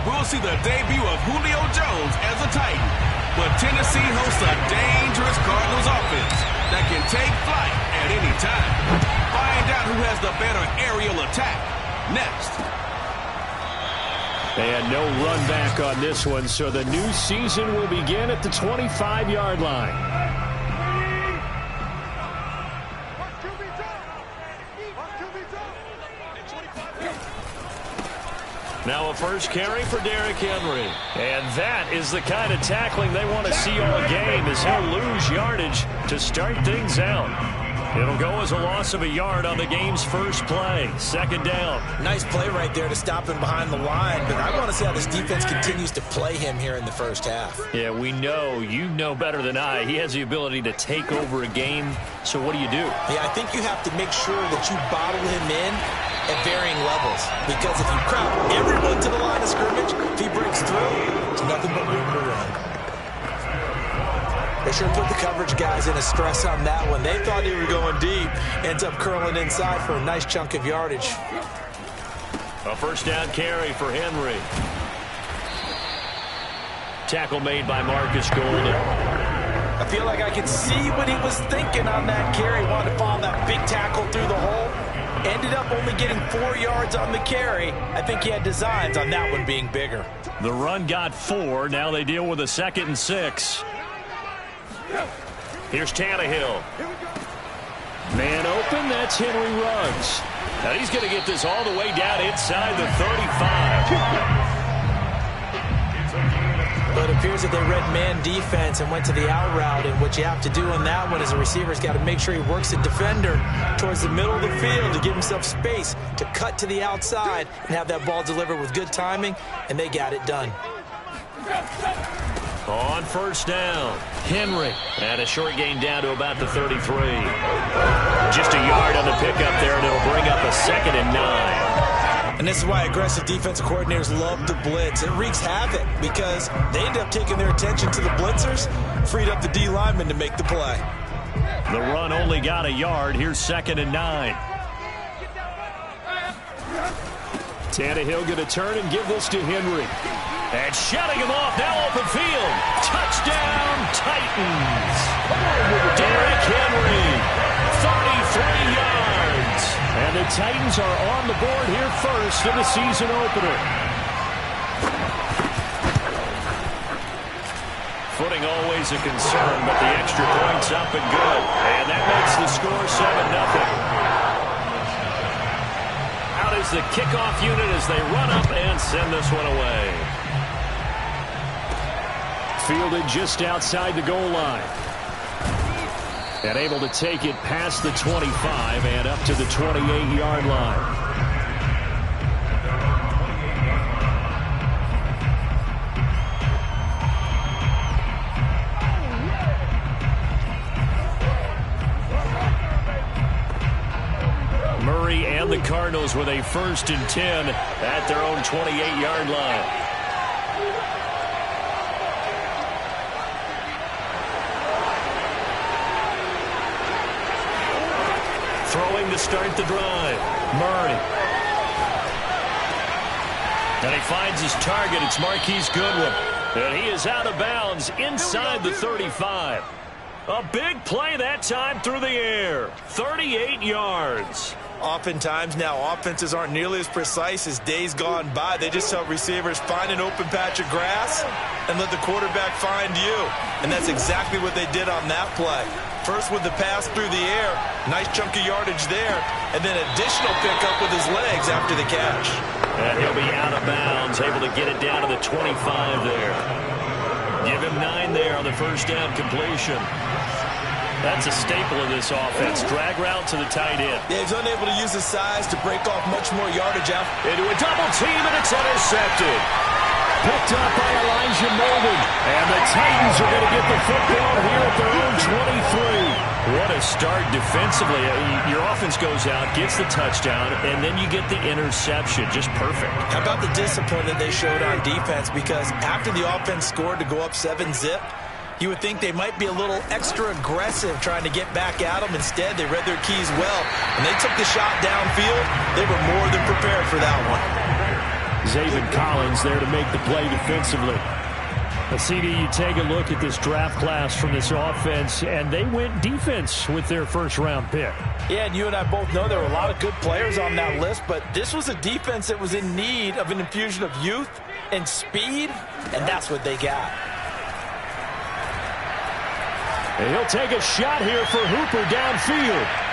we'll see the debut of Julio Jones as a Titan. But Tennessee hosts a dangerous Cardinals offense that can take flight at any time. Find out who has the better aerial attack next. And no run back on this one, so the new season will begin at the 25-yard line. Now a first carry for Derrick Henry. And that is the kind of tackling they want to see all game, as he'll lose yardage to start things out. It'll go as a loss of a yard on the game's first play. Second down. Nice play right there to stop him behind the line, but I want to see how this defense continues to play him here in the first half. Yeah, we know. You know better than I. He has the ability to take over a game, so what do you do? Yeah, I think you have to make sure that you bottle him in at varying levels, because if you crowd everyone to the line of scrimmage, if he breaks through, it's nothing but room to run. They sure put the coverage guys in a stress on that one. They thought they were going deep. Ends up curling inside for a nice chunk of yardage. A first down carry for Henry. Tackle made by Marcus Golden. I feel like I could see what he was thinking on that carry. Wanted to follow that big tackle through the hole. Ended up only getting 4 yards on the carry. I think he had designs on that one being bigger. The run got 4. Now they deal with a 2nd and 6. Here's Tannehill. Man open, that's Henry Ruggs. Now he's going to get this all the way down inside the 35. But it appears that they read man defense and went to the out route, and what you have to do on that one is a receiver's got to make sure he works the defender towards the middle of the field to give himself space to cut to the outside and have that ball delivered with good timing, and they got it done. On first down, Henry. And a short gain down to about the 33. Just a yard on the pickup there, and it'll bring up a 2nd and 9. And this is why aggressive defensive coordinators love to blitz. It wreaks havoc because they end up taking their attention to the blitzers, freed up the D lineman to make the play. The run only got a yard. Here's 2nd and 9. Tannehill going to turn and give this to Henry. And shutting him off, now open field. Touchdown, Titans. Derrick Henry, 33 yards. And the Titans are on the board here first in the season opener. Footing always a concern, but the extra point's up and good. And that makes the score 7-0. Out is the kickoff unit as they run up and send this one away. Fielded just outside the goal line. And able to take it past the 25 and up to the 28-yard line. Murray and the Cardinals with a 1st and 10 at their own 28-yard line. Throwing to start the drive. Murray. And he finds his target. It's Marquise Goodwin. And he is out of bounds inside the 35. A big play that time through the air. 38 yards. Oftentimes now offenses aren't nearly as precise as days gone by. They just help receivers find an open patch of grass and let the quarterback find you. And that's exactly what they did on that play. First with the pass through the air, nice chunk of yardage there, and then additional pickup with his legs after the catch. And he'll be out of bounds, able to get it down to the 25 there. Give him 9 there on the first down completion. That's a staple of this offense. Drag route to the tight end. Yeah, he's unable to use his size to break off much more yardage out. Into a double team, and it's intercepted. Picked up by Elijah Molden. And the Titans are going to get the football here at their own 23. What a start defensively. Your offense goes out, gets the touchdown, and then you get the interception. Just perfect. How about the discipline that they showed on defense? Because after the offense scored to go up 7-zip, you would think they might be a little extra aggressive trying to get back at them. Instead, they read their keys well. When they took the shot downfield, they were more than prepared for that one. Zaven Collins there to make the play defensively. CD, you take a look at this draft class from this offense, and they went defense with their first-round pick. Yeah, and you and I both know there were a lot of good players on that list, but this was a defense that was in need of an infusion of youth and speed, and that's what they got. And he'll take a shot here for Hooper downfield.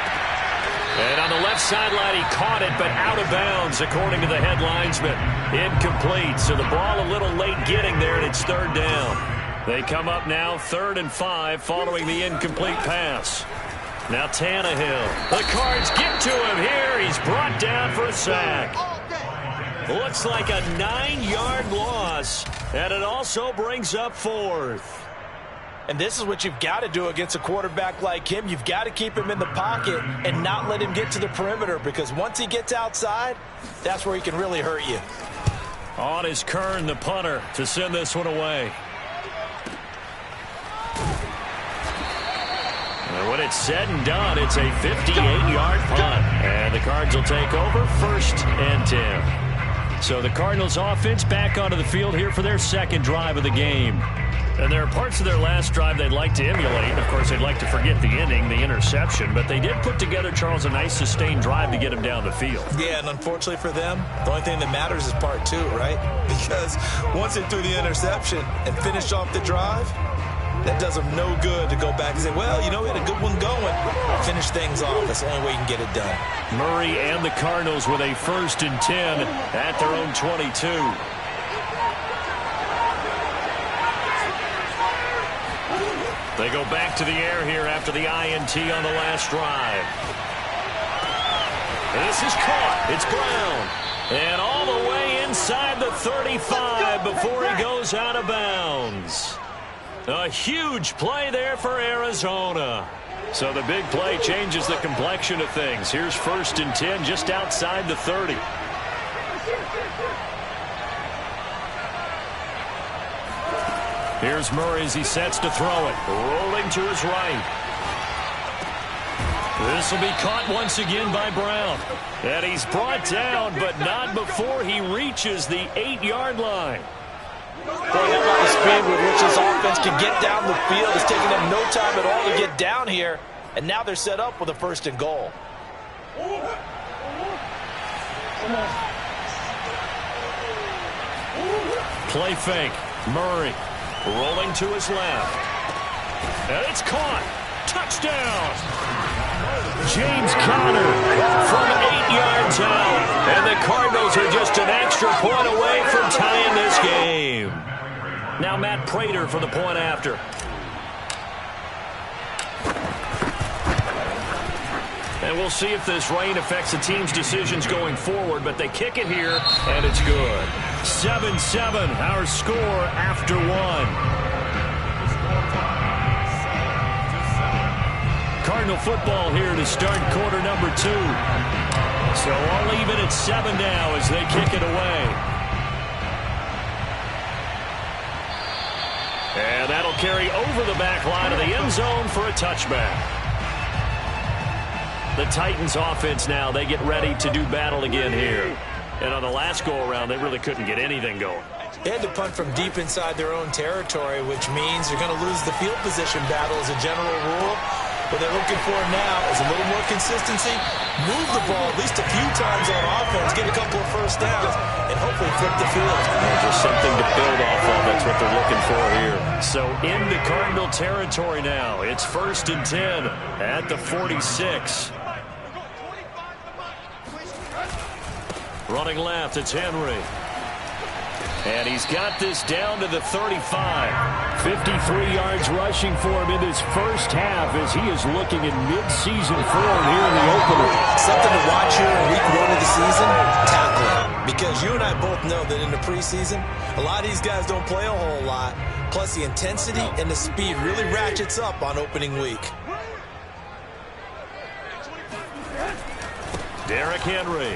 And on the left sideline, he caught it, but out of bounds, according to the head linesman. Incomplete, so the ball a little late getting there, and it's third down. They come up now 3rd and 5 following the incomplete pass. Now Tannehill. The Cards get to him here. He's brought down for a sack. Looks like a 9-yard loss, and it also brings up 4th. And this is what you've got to do against a quarterback like him. You've got to keep him in the pocket and not let him get to the perimeter, because once he gets outside, that's where he can really hurt you. On is Kern, the punter, to send this one away. And when it's said and done, it's a 58-yard punt. And the Cards will take over 1st and 10. So the Cardinals offense back onto the field here for their second drive of the game. And there are parts of their last drive they'd like to emulate. Of course, they'd like to forget the inning, the interception. But they did put together, Charles, a nice sustained drive to get him down the field. Yeah, and unfortunately for them, the only thing that matters is part 2, right? Because once they threw the interception and finished off the drive, that does them no good to go back and say, well, you know, we had a good one going. Finish things off. That's the only way you can get it done. Murray and the Cardinals with a 1st and 10 at their own 22. They go back to the air here after the INT on the last drive. This is caught. It's Brown. And all the way inside the 35 before he goes out of bounds. A huge play there for Arizona. So the big play changes the complexion of things. Here's 1st and 10 just outside the 30. Here's Murray as he sets to throw it. Rolling to his right. This will be caught once again by Brown. And he's brought down, but not before he reaches the 8-yard line. Boy, how about the speed with which this offense can get down the field? It's taking them no time at all to get down here. And now they're set up with a 1st and goal. Play fake. Murray rolling to his left. And it's caught. Touchdown. James Conner from 8 yards out. And the Cardinals are just an extra point away from tying this game. Now Matt Prater for the point after. And we'll see if this rain affects the team's decisions going forward, but they kick it here, and it's good. 7-7, our score after 1. Cardinal football here to start quarter number 2. So all even at 7 now as they kick it away. And that'll carry over the back line of the end zone for a touchback. The Titans offense now, they get ready to do battle again here. And on the last go-around, they really couldn't get anything going. They had to punt from deep inside their own territory, which means you're going to lose the field position battle as a general rule. What they're looking for now is a little more consistency, move the ball at least a few times on offense, get a couple of 1st downs, and hopefully flip the field. And just something to build off of. That's what they're looking for here. So into Cardinal territory now. It's 1st and 10 at the 46. Running left, it's Henry. And he's got this down to the 35. 53 yards rushing for him in his first half as he is looking in mid-season form here in the opener. Something to watch here in week 1 of the season, tackling. Because you and I both know that in the preseason, a lot of these guys don't play a whole lot. Plus the intensity and the speed really ratchets up on opening week. Derrick Henry.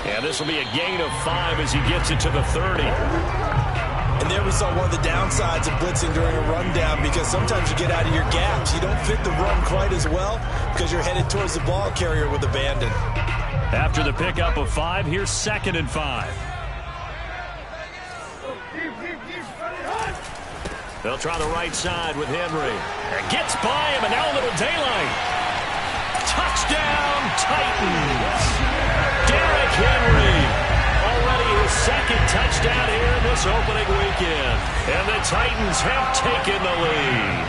And this will be a gain of 5 as he gets it to the 30. And there we saw one of the downsides of blitzing during a rundown, because sometimes you get out of your gaps. You don't fit the run quite as well because you're headed towards the ball carrier with abandon. After the pickup of 5, here's 2nd and 5. They'll try the right side with Henry. And gets by him, and now a little daylight. Touchdown, Titans. Derrick Henry. Already his 2nd touchdown here in this opening weekend. And the Titans have taken the lead.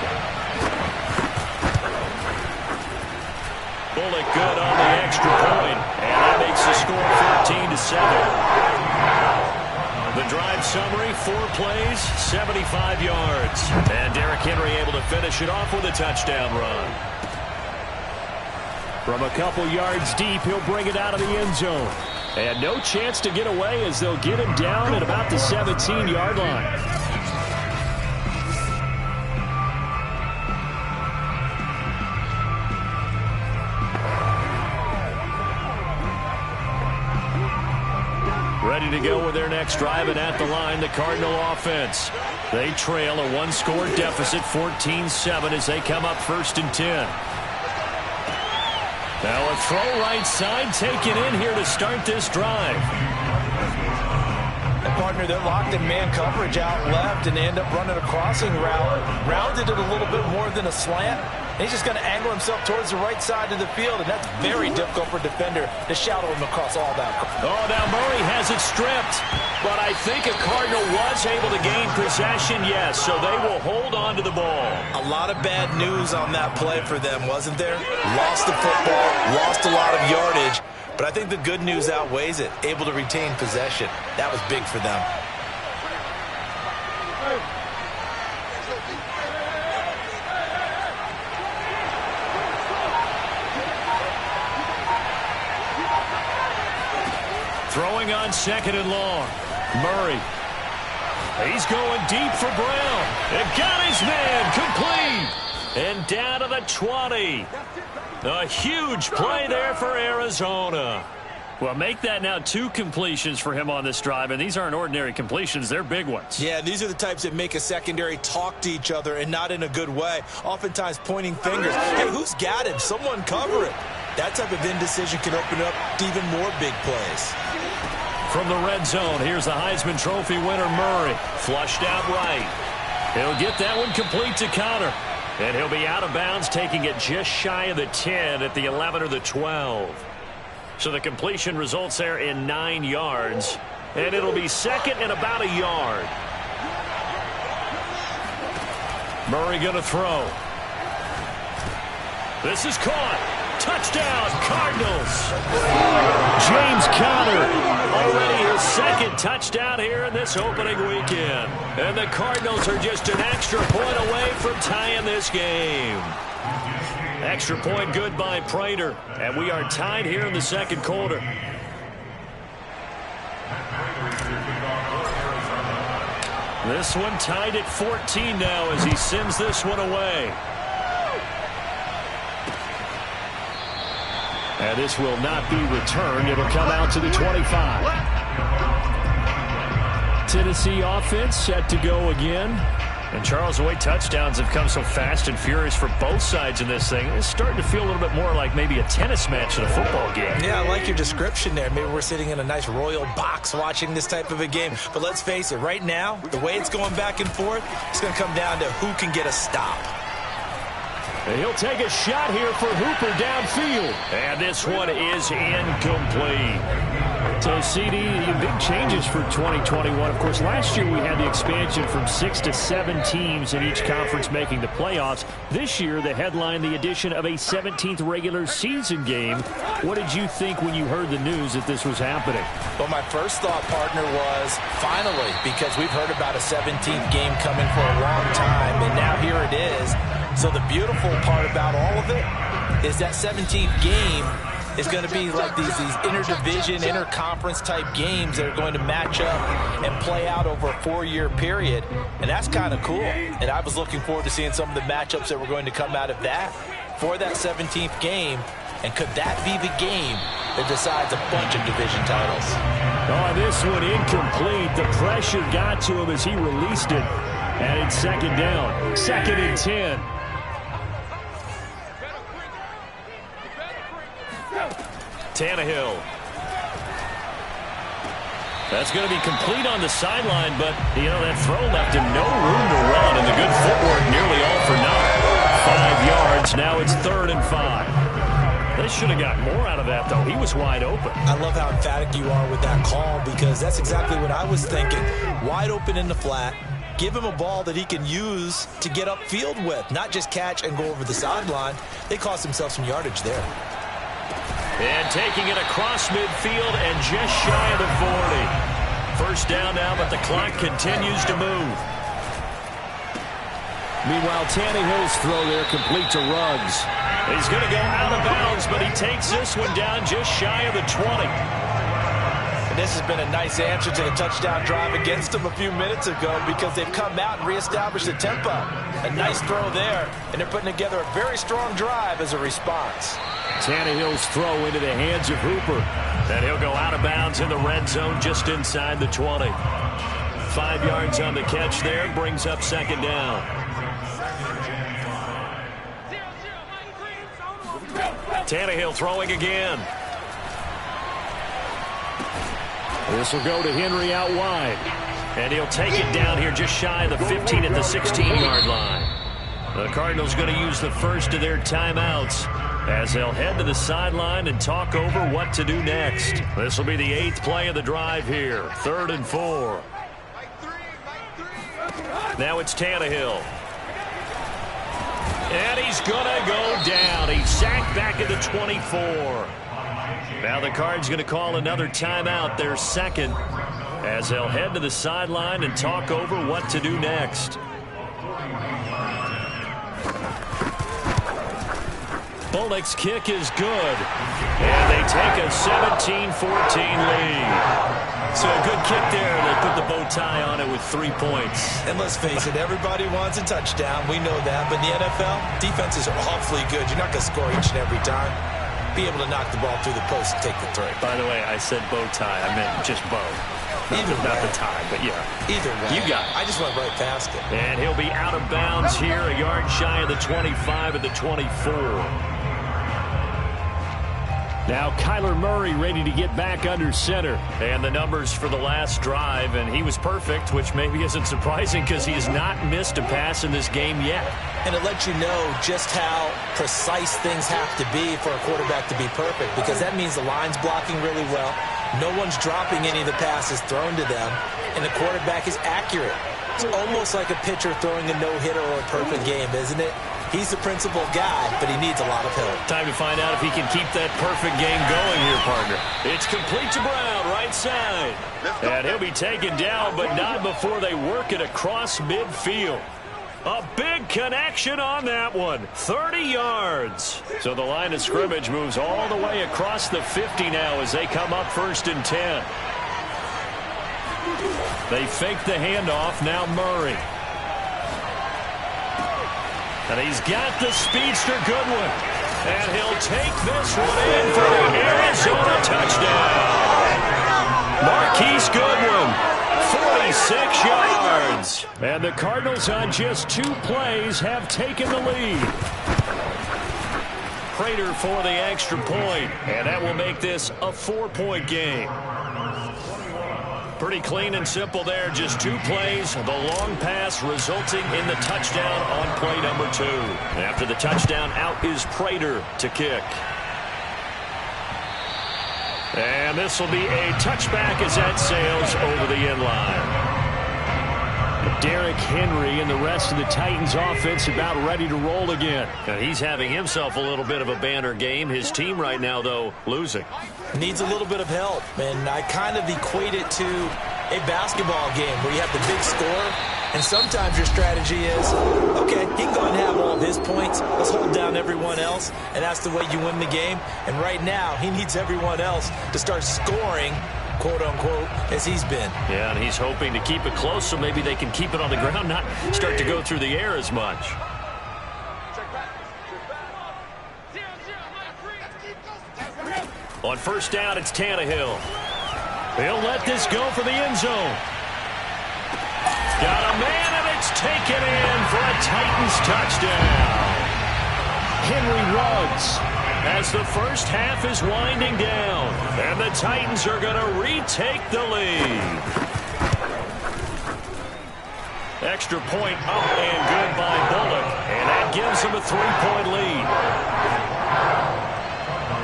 Bullock good on the extra point. And that makes the score 14-7. The drive summary, 4 plays, 75 yards. And Derrick Henry able to finish it off with a touchdown run. From a couple yards deep, he'll bring it out of the end zone. And no chance to get away as they'll get him down at about the 17-yard line. Ready to go with their next drive, and at the line, the Cardinal offense. They trail a 1-score deficit, 14-7, as they come up 1st and 10. Now a throw right side taken in here to start this drive. And partner, they're locked in man coverage out left, and they end up running a crossing route. Rounded it a little bit more than a slant. He's just going to angle himself towards the right side of the field, and that's very difficult for a defender to shadow him across all that. Oh, now Murray has it stripped, but I think a Cardinal was able to gain possession, yes, so they will hold on to the ball. A lot of bad news on that play for them, wasn't there? Lost the football, lost a lot of yardage, but I think the good news outweighs it. Able to retain possession. That was big for them. Throwing on 2nd and long. Murray. He's going deep for Brown. And got his man complete. And down to the 20. A huge play there for Arizona. Well, make that now 2 completions for him on this drive, and these aren't ordinary completions. They're big ones. Yeah, these are the types that make a secondary talk to each other, and not in a good way. Oftentimes pointing fingers. Hey, who's got him? Someone cover it. That type of indecision can open up even more big plays. From the red zone, here's the Heisman Trophy winner, Murray. Flushed out right. He'll get that one complete to Connor. And he'll be out of bounds, taking it just shy of the 10 at the 11 or the 12. So the completion results there in 9 yards. And it'll be 2nd and about a yard. Murray going to throw. This is caught. Touchdown, Cardinals. James Conner, already his 2nd touchdown here in this opening weekend. And the Cardinals are just an extra point away from tying this game. Extra point good by Prater. And we are tied here in the 2nd quarter. This one tied at 14 now as he sends this one away. And this will not be returned. It'll come out to the 25. Tennessee offense set to go again. And Charles, the way touchdowns have come so fast and furious for both sides in this thing, it's starting to feel a little bit more like maybe a tennis match in a football game. Yeah, I like your description there. Maybe we're sitting in a nice royal box watching this type of a game. But let's face it, right now, the way it's going back and forth, it's going to come down to who can get a stop. And he'll take a shot here for Hooper downfield. And this one is incomplete. So, CD, big changes for 2021. Of course, last year we had the expansion from 6 to 7 teams in each conference making the playoffs. This year, the headline, the addition of a 17th regular season game. What did you think when you heard the news that this was happening? Well, my first thought, partner, was finally, because we've heard about a 17th game coming for a long time, and now here it is. So the beautiful part about all of it is that 17th game is going to be like these interdivision, interconference type games that are going to match up and play out over a 4-year period. And that's kind of cool. And I was looking forward to seeing some of the matchups that were going to come out of that for that 17th game. And could that be the game that decides a bunch of division titles? Oh, this one incomplete. The pressure got to him as he released it. And it's 2nd down. 2nd and 10. Tannehill. That's going to be complete on the sideline, but, you know, that throw left him no room to run, and the good footwork nearly all for naught. 5 yards. Now it's 3rd and 5. They should have got more out of that, though. He was wide open. I love how emphatic you are with that call, because that's exactly what I was thinking. Wide open in the flat. Give him a ball that he can use to get upfield with, not just catch and go over the sideline. They cost themselves some yardage there. And taking it across midfield and just shy of the 40. First down now, but the clock continues to move. Meanwhile, Tannehill's throw there complete to Ruggs. He's going to go out of bounds, but he takes this one down just shy of the 20. And this has been a nice answer to the touchdown drive against them a few minutes ago, because they've come out and reestablished the tempo. A nice throw there, and they're putting together a very strong drive as a response. Tannehill's throw into the hands of Hooper. And he'll go out of bounds in the red zone just inside the 20. 5 yards on the catch there, brings up 2nd down. Tannehill throwing again. This will go to Henry out wide. And he'll take it down here just shy of the 15 at the 16-yard line. The Cardinals going to use the first of their timeouts as they'll head to the sideline and talk over what to do next. This will be the 8th play of the drive here. 3rd and 4. Now it's Tannehill. And he's going to go down. He's sacked back at the 24. Now the Cards going to call another timeout, their 2nd, as they'll head to the sideline and talk over what to do next. Bullock's kick is good. And they take a 17-14 lead. So a good kick there. They put the bow tie on it with 3 points. And let's face it, everybody wants a touchdown. We know that. But in the NFL, defenses are awfully good. You're not going to score each and every time. Be able to knock the ball through the post and take the three. By the way, I said bow tie. I meant just bow. Not the tie, but yeah. Either way. You got it. I just went right past it. And he'll be out of bounds here, a yard shy of the 25 at the 24. Now Kyler Murray ready to get back under center. And the numbers for the last drive, and he was perfect, which maybe isn't surprising because he has not missed a pass in this game yet. And it lets you know just how precise things have to be for a quarterback to be perfect, because that means the line's blocking really well. No one's dropping any of the passes thrown to them, and the quarterback is accurate. It's almost like a pitcher throwing a no-hitter or a perfect game, isn't it? He's the principal guy, but he needs a lot of help. Time to find out if he can keep that perfect game going here, partner. It's complete to Brown, right side. And he'll be taken down, but not before they work it across midfield. A big connection on that one. 30 yards. So the line of scrimmage moves all the way across the 50 now as they come up 1st and 10. They fake the handoff. Now Murray. And he's got the speedster Goodwin. And he'll take this one in for the Arizona touchdown. Marquise Goodwin, 46 yards. And the Cardinals on just 2 plays have taken the lead. Prater for the extra point. And that will make this a 4-point game. Pretty clean and simple there. Just 2 plays. The long pass resulting in the touchdown on play number 2. After the touchdown, out is Prater to kick. And this will be a touchback as that sails over the end line. Derrick Henry and the rest of the Titans offense about ready to roll again. Now he's having himself a little bit of a banner game. His team right now, though, losing. Needs a little bit of help, and I kind of equate it to a basketball game where you have the big score, and sometimes your strategy is, okay, he can go and have all of his points. Let's hold down everyone else, and that's the way you win the game. And right now, he needs everyone else to start scoring, quote-unquote, as he's been. Yeah, and he's hoping to keep it close so maybe they can keep it on the ground, not start to go through the air as much. On 1st down, it's Tannehill. He'll let this go for the end zone. Got a man, and it's taken in for a Titans touchdown. Henry Ruggs. as the first half is winding down. And the Titans are going to retake the lead. Extra point up and good by Bullock. And that gives them a 3-point lead.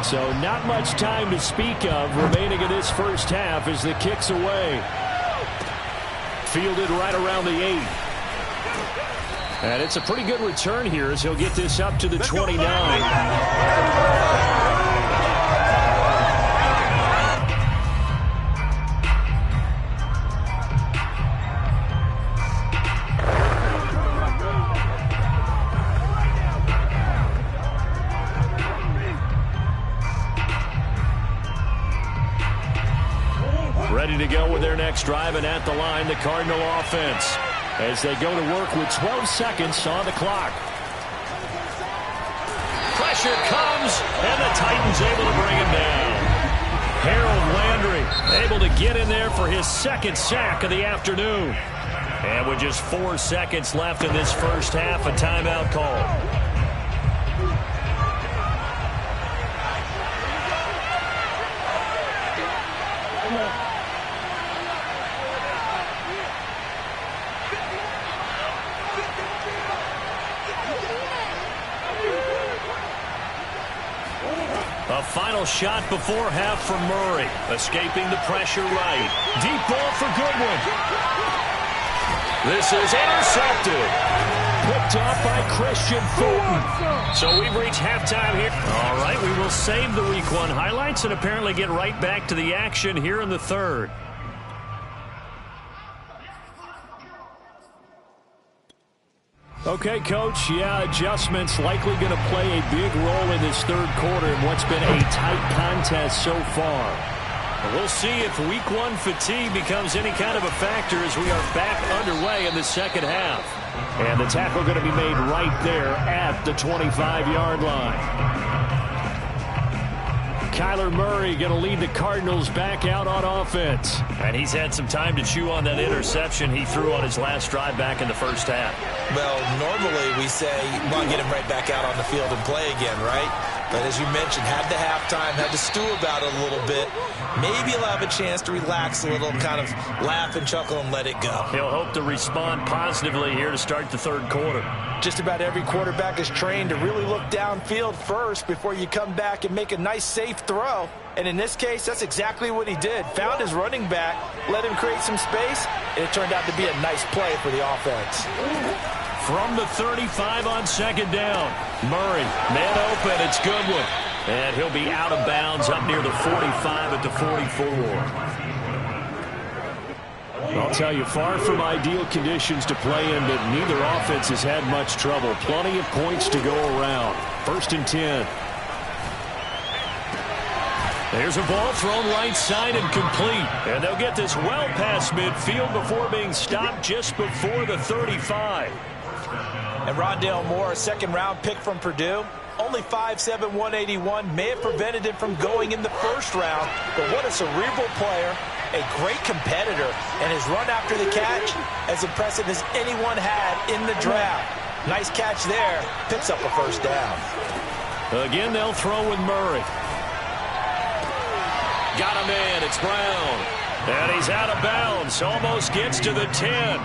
So not much time to speak of remaining in this first half as the kick's away. Fielded right around the 8. And it's a pretty good return here as he'll get this up to the 29. Ready to go with their next drive, and at the line, the Cardinal offense, as they go to work with 12 seconds on the clock. Pressure comes, and the Titans able to bring him down. Harold Landry able to get in there for his second sack of the afternoon. And with just 4 seconds left in this first half, a timeout call. A final shot before half from Murray. Escaping the pressure right. Deep ball for Goodwin. This is intercepted. Picked off by Christian Fulton. So we've reached halftime here. All right, we will save the Week 1 highlights and apparently get right back to the action here in the third. Okay, Coach, adjustments likely going to play a big role in this third quarter in what's been a tight contest so far. We'll see if Week 1 fatigue becomes any kind of a factor as we are back underway in the second half. And the tackle going to be made right there at the 25-yard line. Kyler Murray going to lead the Cardinals back out on offense. And he's had some time to chew on that interception he threw on his last drive back in the first half. Well, normally we say, well, get him right back out on the field and play again, right? But as you mentioned, had the halftime, had to stew about it a little bit. Maybe he'll have a chance to relax a little, kind of laugh and chuckle and let it go. He'll hope to respond positively here to start the third quarter. Just about every quarterback is trained to really look downfield first before you come back and make a nice, safe throw. And in this case, that's exactly what he did. Found his running back, let him create some space, and it turned out to be a nice play for the offense. From the 35 on second down, Murray, man open, it's Goodwin. And he'll be out of bounds up near the 45 at the 44. I'll tell you, far from ideal conditions to play in, but neither offense has had much trouble. Plenty of points to go around. 1st and 10. There's a ball thrown right side and complete. And they'll get this well past midfield before being stopped just before the 35. And Rondale Moore, a second-round pick from Purdue. Only 5'7", 181. May have prevented him from going in the first round. But what a cerebral player. A great competitor. And his run after the catch, as impressive as anyone had in the draft. Nice catch there. Picks up a first down. Again, they'll throw with Murray. Got him in. It's Brown. And he's out of bounds. Almost gets to the 10.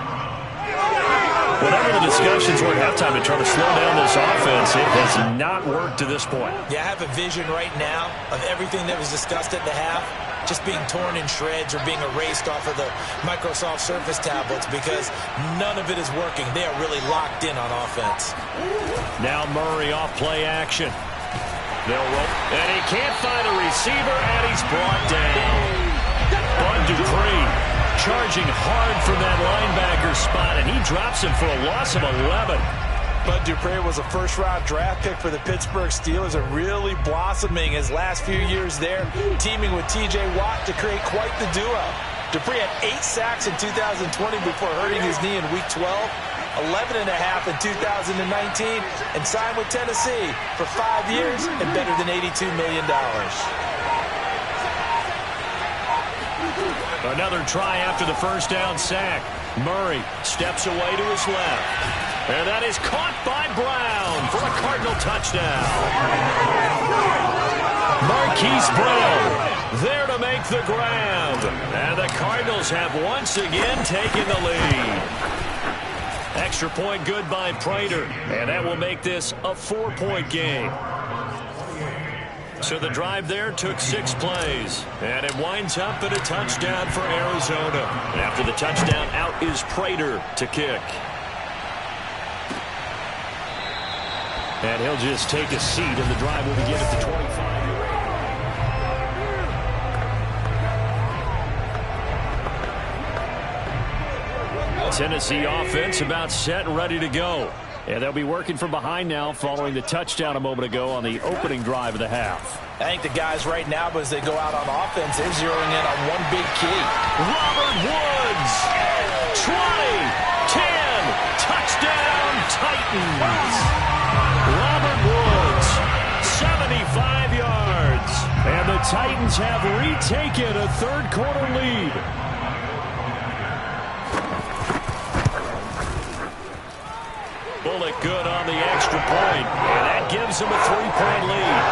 Whatever the discussions were at halftime to try to slow down this offense, it has not worked to this point. Yeah, I have a vision right now of everything that was discussed at the half just being torn in shreds or being erased off of the Microsoft Surface tablets because none of it is working. They are really locked in on offense. Now Murray off play action. They'll roll, and he can't find a receiver, and he's brought down. Bud Dupree charging hard from that linebacker spot, and he drops him for a loss of 11. Bud Dupree was a first-round draft pick for the Pittsburgh Steelers and really blossoming his last few years there, teaming with T.J. Watt to create quite the duo. Dupree had 8 sacks in 2020 before hurting his knee in Week 12, 11.5 in 2019, and signed with Tennessee for 5 years and better than $82 million. Another try after the first down sack. Murray steps away to his left. And that is caught by Brown for a Cardinal touchdown. Marquise Brown there to make the grab. And the Cardinals have once again taken the lead. Extra point good by Prater. And that will make this a 4-point game. So the drive there took 6 plays. And it winds up at a touchdown for Arizona. And after the touchdown, out is Prater to kick. And he'll just take a seat, and the drive will begin at the 25. Tennessee offense about set and ready to go. And they'll be working from behind now following the touchdown a moment ago on the opening drive of the half. I think the guys right now, as they go out on offense, they're zeroing in on one big key. Robert Woods, 20, 10, touchdown Titans. Robert Woods, 75 yards. And the Titans have retaken a third-quarter lead. Bullock good on the extra point, and that gives them a 3-point lead.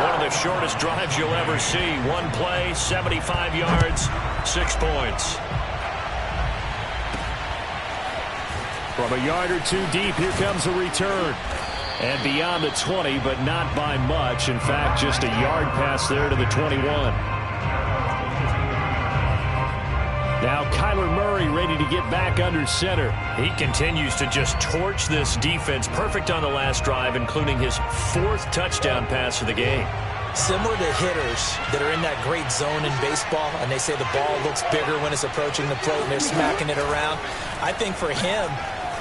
One of the shortest drives you'll ever see. One play, 75 yards, 6 points. From a yard or two deep, here comes a return. And beyond the 20, but not by much. In fact, just a yard pass there to the 21. Now Kyler Murray ready to get back under center. He continues to just torch this defense. Perfect on the last drive, including his 4th touchdown pass of the game. Similar to hitters that are in that great zone in baseball, and they say the ball looks bigger when it's approaching the plate and they're smacking it around. I think for him,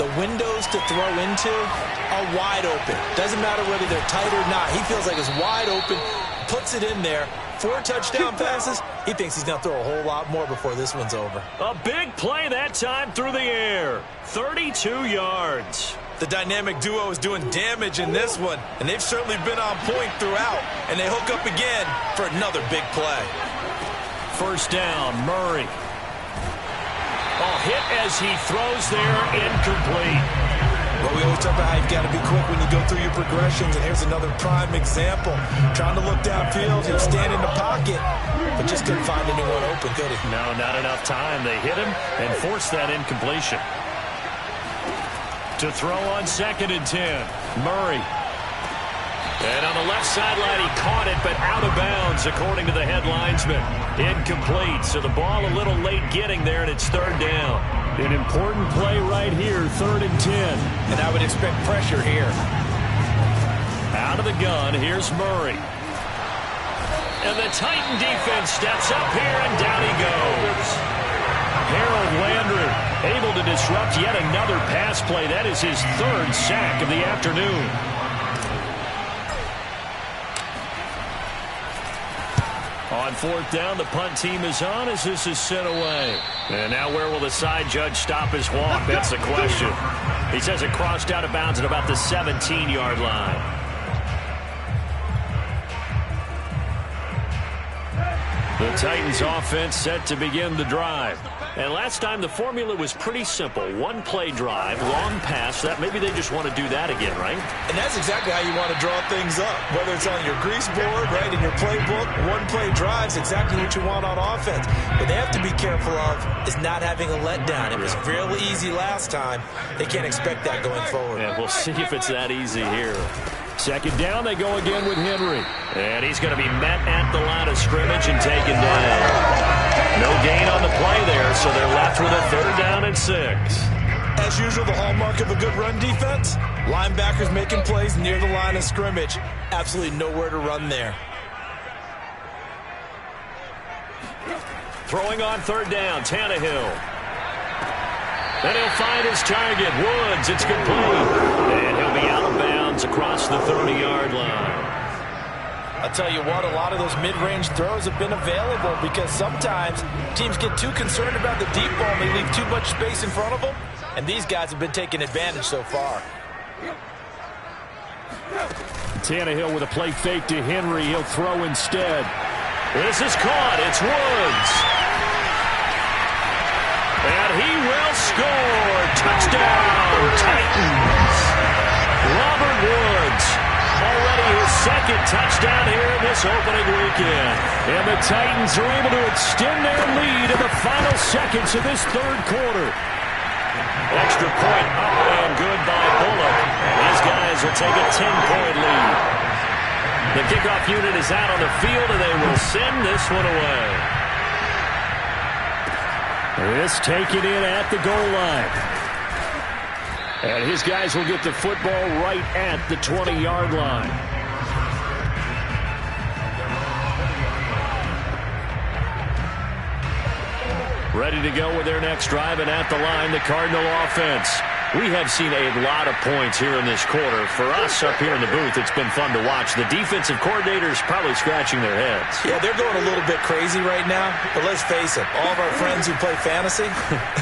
the windows to throw into are wide open. Doesn't matter whether they're tight or not. He feels like it's wide open, puts it in there. 4 touchdown passes. He thinks he's going to throw a whole lot more before this one's over. A big play that time through the air. 32 yards. The dynamic duo is doing damage in this one, and they've certainly been on point throughout. And they hook up again for another big play. First down, Murray. Hit as he throws there, incomplete. Well, we always talk about how you've got to be quick when you go through your progressions, and here's another prime example. Trying to look downfield, he'll stand in the pocket, but just couldn't find anyone open, could he? No, not enough time. They hit him and forced that incompletion. To throw on 2nd and 10, Murray. And on the left sideline, he caught it, but out of bounds, according to the head linesman. Incomplete, so the ball a little late getting there, and it's 3rd down. An important play right here, 3rd and 10. And I would expect pressure here. Out of the gun, here's Murray. And the Titan defense steps up here, and down he goes. Harold Landry able to disrupt yet another pass play. That is his 3rd sack of the afternoon. On 4th down, the punt team is on as this is sent away. And now where will the side judge stop his walk? That's the question. He says it crossed out of bounds at about the 17-yard line. The Titans offense set to begin the drive. And last time the formula was pretty simple. 1-play drive, long pass. That maybe they just want to do that again, right? And that's exactly how you want to draw things up. Whether it's on your grease board, right, in your playbook, 1-play drive's exactly what you want on offense. What they have to be careful of is not having a letdown. It was real easy last time. They can't expect that going forward. Yeah, we'll see if it's that easy here. 2nd down, they go again with Henry. And he's going to be met at the line of scrimmage and taken down. No gain on the play there, so they're left with a 3rd down and 6. As usual, the hallmark of a good run defense, linebackers making plays near the line of scrimmage. Absolutely nowhere to run there. Throwing on 3rd down, Tannehill. And he'll find his target, Woods. It's complete. And he'll be out of bounds across the 30-yard line. I'll tell you what, a lot of those mid-range throws have been available because sometimes teams get too concerned about the deep ball and they leave too much space in front of them, and these guys have been taking advantage so far. Tannehill with a play fake to Henry. He'll throw instead. This is caught. It's Woods. second touchdown here in this opening weekend. And the Titans are able to extend their lead in the final seconds of this third quarter. Extra point up and good by Bullock. And his guys will take a 10-point lead. The kickoff unit is out on the field, and they will send this one away. This taken in at the goal line. And his guys will get the football right at the 20-yard line. Ready to go with their next drive, and at the line, the Cardinal offense. We have seen a lot of points here in this quarter. For us up here in the booth, it's been fun to watch. The defensive coordinators probably scratching their heads. Yeah, they're going a little bit crazy right now. But let's face it, all of our friends who play fantasy,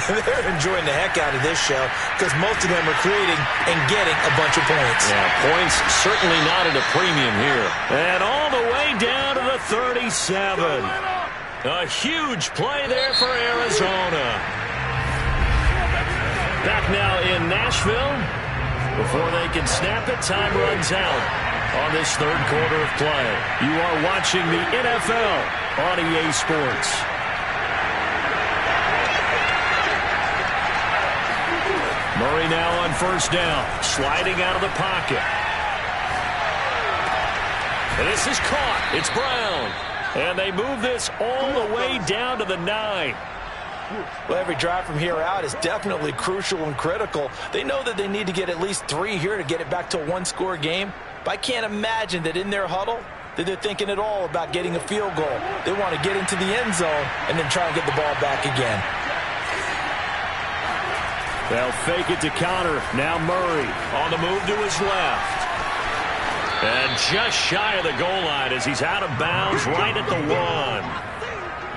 they're enjoying the heck out of this show because most of them are creating and getting a bunch of points. Yeah, points certainly not at a premium here. And all the way down to the 37. A huge play there for Arizona. Back now in Nashville. Before they can snap it, time runs out on this third quarter of play. You are watching the NFL on EA Sports. Murray now on first down, sliding out of the pocket. And this is caught. It's Brown. And they move this all the way down to the 9. Well, every drive from here out is definitely crucial and critical. They know that they need to get at least 3 here to get it back to a one-score game. But I can't imagine that in their huddle that they're thinking at all about getting a field goal. They want to get into the end zone and then try and get the ball back again. They'll fake it to counter. Now Murray on the move to his left. And just shy of the goal line as he's out of bounds right at the 1.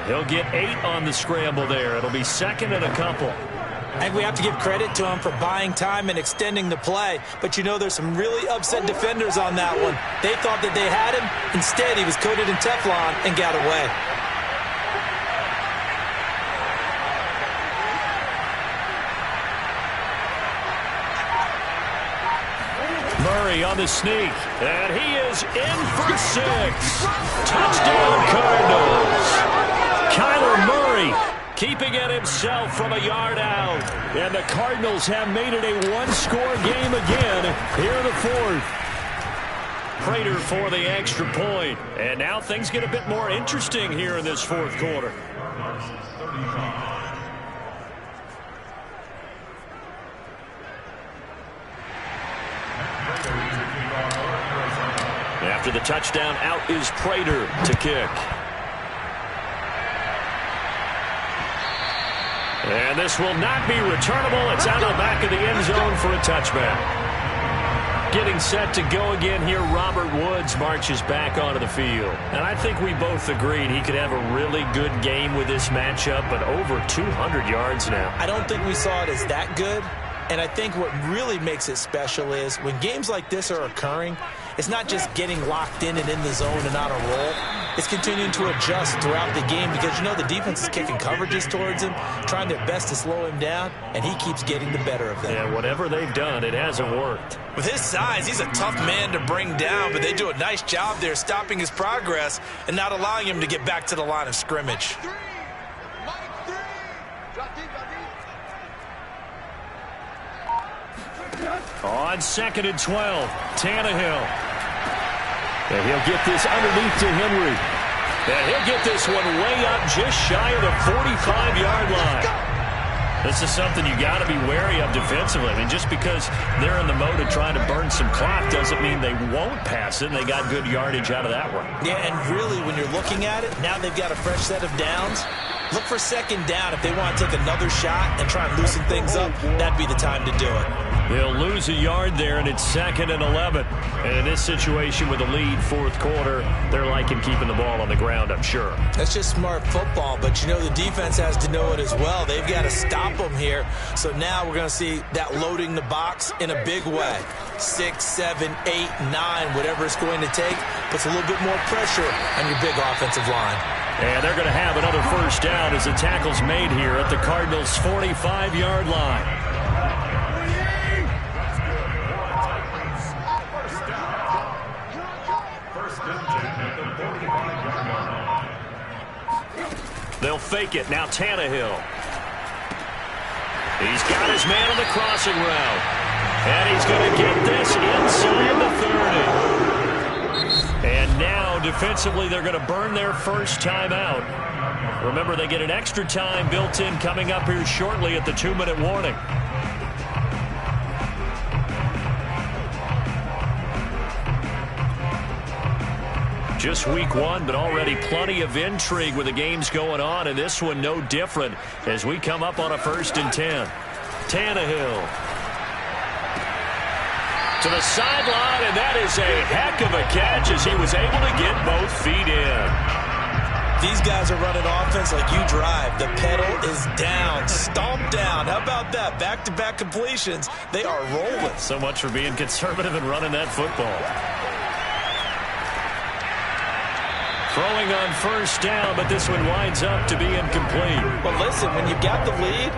He'll get 8 on the scramble there. It'll be second and a couple. I think we have to give credit to him for buying time and extending the play. But you know there's some really upset defenders on that one. They thought that they had him. Instead, he was coated in Teflon and got away. Murray on the sneak. And he is in for 6. Touchdown Cardinals. Kyler Murray keeping it himself from a yard out. And the Cardinals have made it a one-score game again here in the fourth. Prater for the extra point. And now things get a bit more interesting here in this fourth quarter. After the touchdown, out is Prater to kick. And this will not be returnable. It's out of the back of the end zone for a touchback. Getting set to go again here, Robert Woods marches back onto the field. And I think we both agreed he could have a really good game with this matchup, but over 200 yards now. I don't think we saw it as that good. And I think what really makes it special is when games like this are occurring, it's not just getting locked in and in the zone and on a roll. It's continuing to adjust throughout the game because, you know, the defense is kicking coverages towards him, trying their best to slow him down, and he keeps getting the better of them. Yeah, whatever they've done, it hasn't worked. With his size, he's a tough man to bring down, but they do a nice job there stopping his progress and not allowing him to get back to the line of scrimmage. On 2nd and 12, Tannehill. And he'll get this underneath to Henry. And he'll get this one way up just shy of the 45-yard line. This is something you got to be wary of defensively. I mean, just because they're in the mode of trying to burn some clock doesn't mean they won't pass it. And they got good yardage out of that one. Yeah, and really, when you're looking at it, now they've got a fresh set of downs. Look for second down. If they want to take another shot and try and loosen things up, that'd be the time to do it. They'll lose a yard there, and it's 2nd and 11. And in this situation with a lead fourth quarter, they're liking keeping the ball on the ground, I'm sure. That's just smart football, but you know the defense has to know it as well. They've got to stop them here. So now we're going to see that loading the box in a big way. 6, 7, 8, 9, whatever it's going to take, puts a little bit more pressure on your big offensive line. And they're going to have another first down as the tackle's made here at the Cardinals' 45-yard line. They'll fake it. Now Tannehill. He's got his man on the crossing route. And he's going to get this inside the 30. And now, defensively, they're going to burn their first timeout. Remember, they get an extra time built in coming up here shortly at the 2-minute warning. Just week one, but already plenty of intrigue with the games going on, and this one no different as we come up on a 1st and 10. Tannehill to the sideline, and that is a heck of a catch as he was able to get both feet in. These guys are running offense like you drive. The pedal is down, stomped down. How about that? Back-to-back completions. They are rolling. So much for being conservative and running that football. Throwing on 1st down, but this one winds up to be incomplete. But listen, when you've got the lead,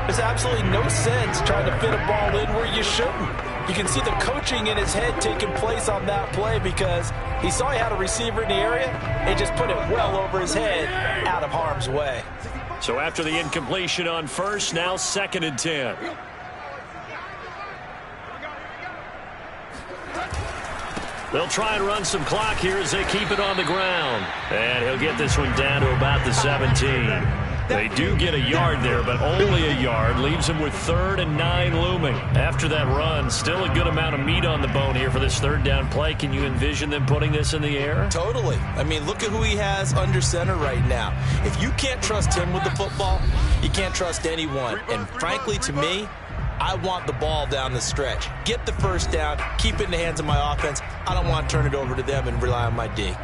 there's absolutely no sense trying to fit a ball in where you shouldn't. You can see the coaching in his head taking place on that play because he saw he had a receiver in the area and just put it well over his head out of harm's way. So after the incompletion on 1st, now 2nd and 10. They'll try and run some clock here as they keep it on the ground. And he'll get this one down to about the 17. They do get a yard there, but only a yard. Leaves them with 3rd and 9 looming. After that run, still a good amount of meat on the bone here for this 3rd down play. Can you envision them putting this in the air? Totally. I mean, look at who he has under center right now. If you can't trust him with the football, you can't trust anyone. And frankly, to me, I want the ball down the stretch. Get the 1st down, keep it in the hands of my offense. I don't want to turn it over to them and rely on my D.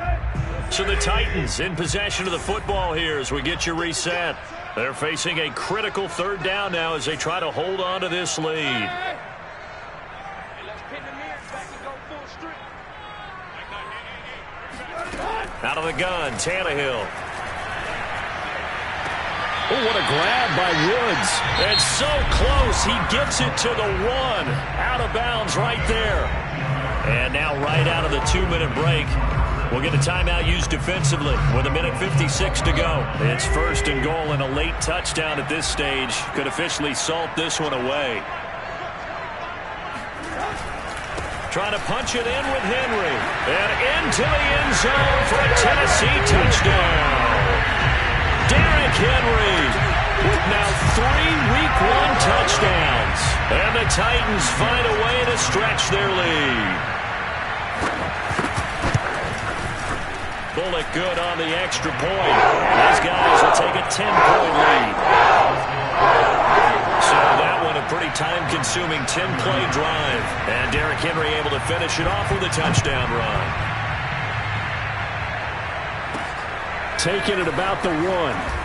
So the Titans in possession of the football here as we get you reset. They're facing a critical 3rd down now as they try to hold on to this lead. Out of the gun, Tannehill. Oh, what a grab by Woods. And so close, he gets it to the 1. Out of bounds right there. And now right out of the 2-minute break, we'll get a timeout used defensively with 1:56 to go. It's 1st and goal, and a late touchdown at this stage could officially salt this one away. Trying to punch it in with Henry. And into the end zone for a Tennessee touchdown. Derrick Henry with now 3 Week 1 touchdowns. And the Titans find a way to stretch their lead. Bullock good on the extra point. These guys will take a 10-point lead. So that one a pretty time-consuming 10-play drive. And Derrick Henry able to finish it off with a touchdown run. Taking it about the 1.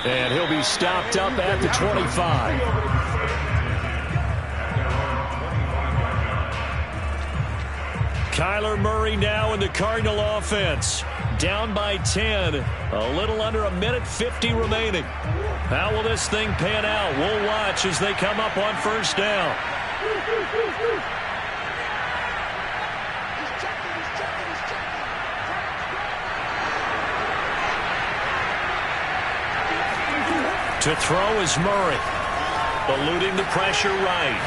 And he'll be stopped up at the 25. Kyler Murray now in the Cardinal offense. Down by 10. A little under 1:50 remaining. How will this thing pan out? We'll watch as they come up on 1st down. To throw is Murray. Eluding the pressure right.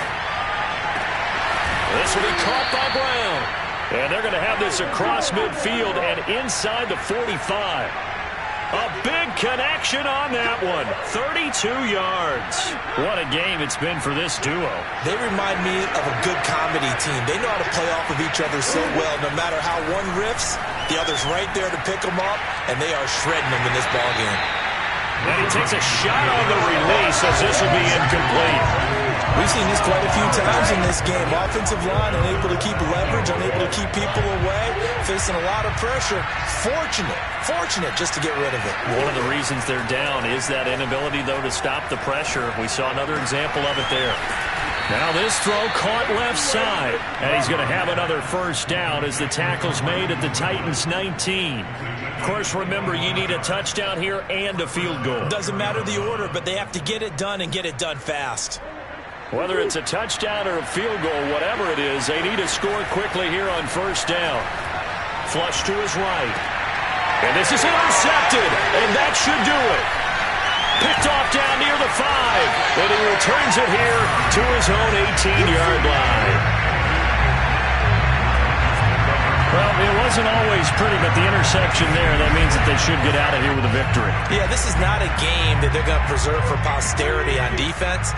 This will be caught by Brown. And they're going to have this across midfield and inside the 45. A big connection on that one. 32 yards. What a game it's been for this duo. They remind me of a good comedy team. They know how to play off of each other so well. No matter how one riffs, the other's right there to pick them up, and they are shredding them in this ballgame. And he takes a shot on the release as this will be incomplete. We've seen this quite a few times in this game. Offensive line unable to keep leverage, unable to keep people away, facing a lot of pressure. Fortunate just to get rid of it. One of the reasons they're down is that inability, though, to stop the pressure. We saw another example of it there. Now this throw caught left side. And he's going to have another 1st down as the tackle's made at the Titans' 19. Of course, remember, you need a touchdown here and a field goal. Doesn't matter the order, but they have to get it done and get it done fast. Whether it's a touchdown or a field goal, whatever it is, they need to score quickly here on 1st down. Flush to his right. And this is intercepted, and that should do it. Picked off down near the 5, and he returns it here to his own 18-yard line. Well, it wasn't always pretty, but the interception there, that means that they should get out of here with a victory. Yeah, this is not a game that they're going to preserve for posterity on defense,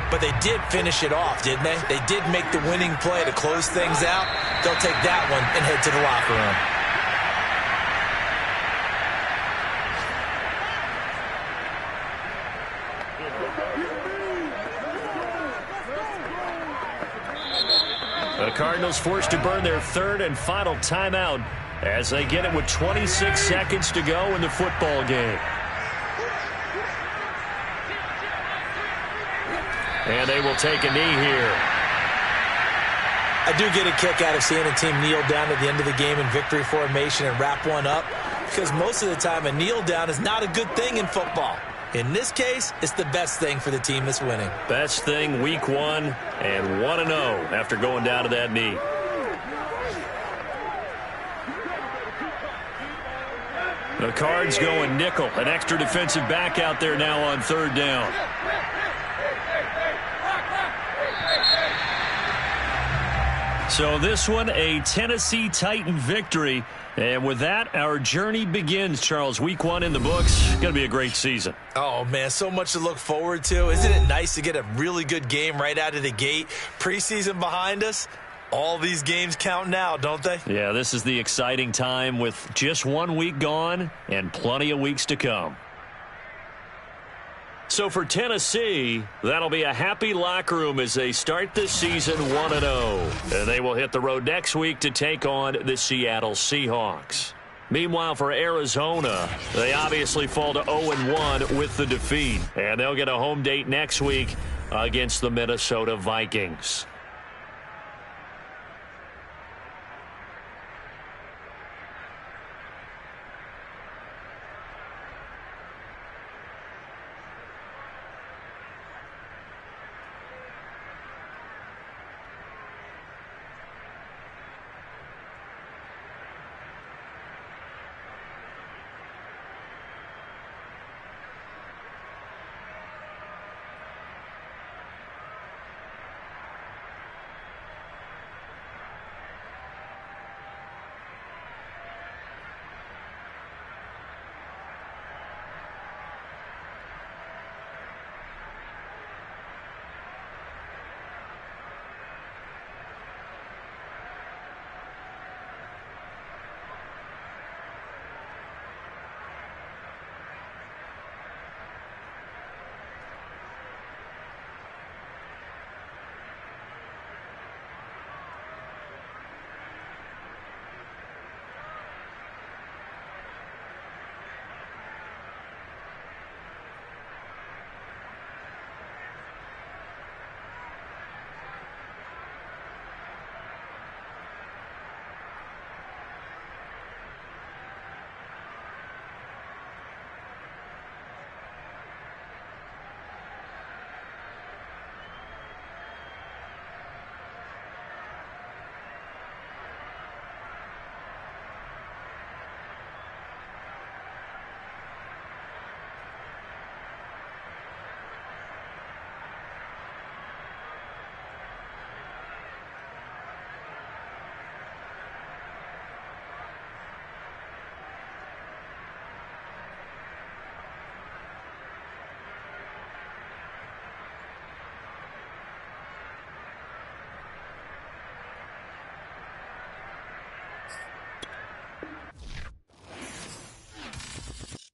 but they did finish it off, didn't they? They did make the winning play to close things out. They'll take that one and head to the locker room. The Cardinals forced to burn their third and final timeout as they get it with 26 seconds to go in the football game. And they will take a knee here. I do get a kick out of seeing a team kneel down at the end of the game in victory formation and wrap one up, because most of the time a kneel down is not a good thing in football. In this case, it's the best thing for the team that's winning. Best thing week 1 and 1-0 after going down to that knee. The Cards going nickel. An extra defensive back out there now on third down. So this one, a Tennessee Titan victory. And with that, our journey begins, Charles. Week 1 in the books. Going to be a great season. Oh, man, so much to look forward to. Isn't it nice to get a really good game right out of the gate? Preseason behind us. All these games count now, don't they? Yeah, this is the exciting time with just 1 week gone and plenty of weeks to come. So for Tennessee, that'll be a happy locker room as they start this season 1-0. And they will hit the road next week to take on the Seattle Seahawks. Meanwhile, for Arizona, they obviously fall to 0-1 with the defeat. And they'll get a home date next week against the Minnesota Vikings.